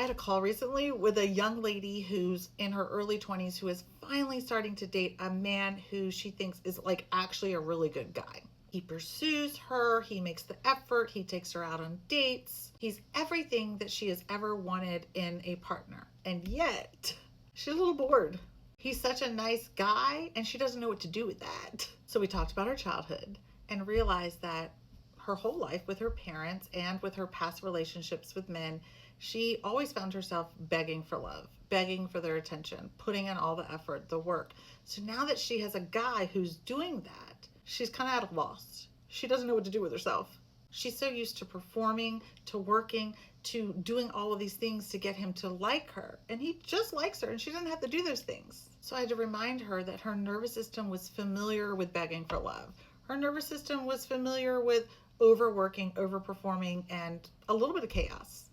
had a call recently with a young lady who's in her early 20s who is finally starting to date a man who she thinks is like actually a really good guy. He pursues her, he makes the effort, he takes her out on dates. He's everything that she has ever wanted in a partner. And yet, she's a little bored. He's such a nice guy and she doesn't know what to do with that. So we talked about her childhood and realized that her whole life with her parents and with her past relationships with men, she always found herself begging for love, begging for their attention, putting in all the effort, the work. So now that she has a guy who's doing that, she's kind of at a loss. She doesn't know what to do with herself. She's so used to performing, to working, to doing all of these things to get him to like her. And he just likes her and she doesn't have to do those things. So I had to remind her that her nervous system was familiar with begging for love. Her nervous system was familiar with overworking, overperforming, and a little bit of chaos.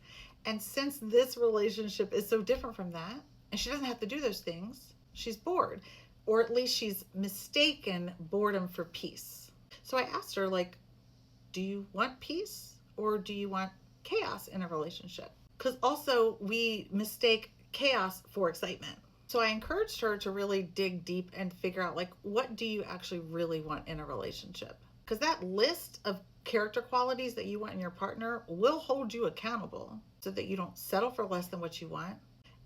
And since this relationship is so different from that, and she doesn't have to do those things, she's bored. Or at least she's mistaken boredom for peace. So I asked her, like, do you want peace or do you want chaos in a relationship? Because also we mistake chaos for excitement. So I encouraged her to really dig deep and figure out, like, what do you actually really want in a relationship? Because that list of character qualities that you want in your partner will hold you accountable so that you don't settle for less than what you want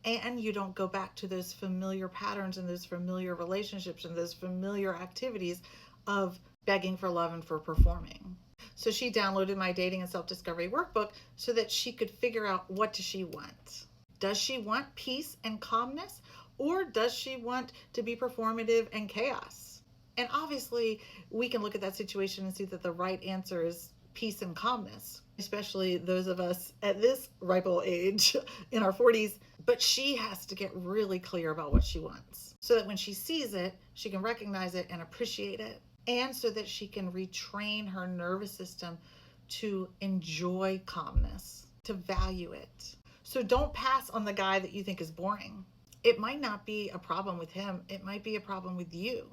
and you don't go back to those familiar patterns and those familiar relationships and those familiar activities of begging for love and for performing. So she downloaded my dating and self-discovery workbook so that she could figure out, what does she want? Does she want peace and calmness, or does she want to be performative and chaos? And obviously we can look at that situation and see that the right answer is peace and calmness, especially those of us at this ripe old age in our 40s. But she has to get really clear about what she wants so that when she sees it, she can recognize it and appreciate it. And so that she can retrain her nervous system to enjoy calmness, to value it. So don't pass on the guy that you think is boring. It might not be a problem with him. It might be a problem with you.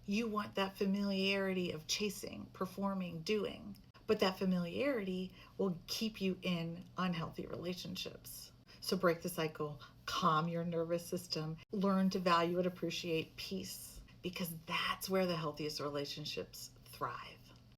You want that familiarity of chasing, performing, doing. But that familiarity will keep you in unhealthy relationships. So break the cycle, calm your nervous system, learn to value and appreciate peace, because that's where the healthiest relationships thrive.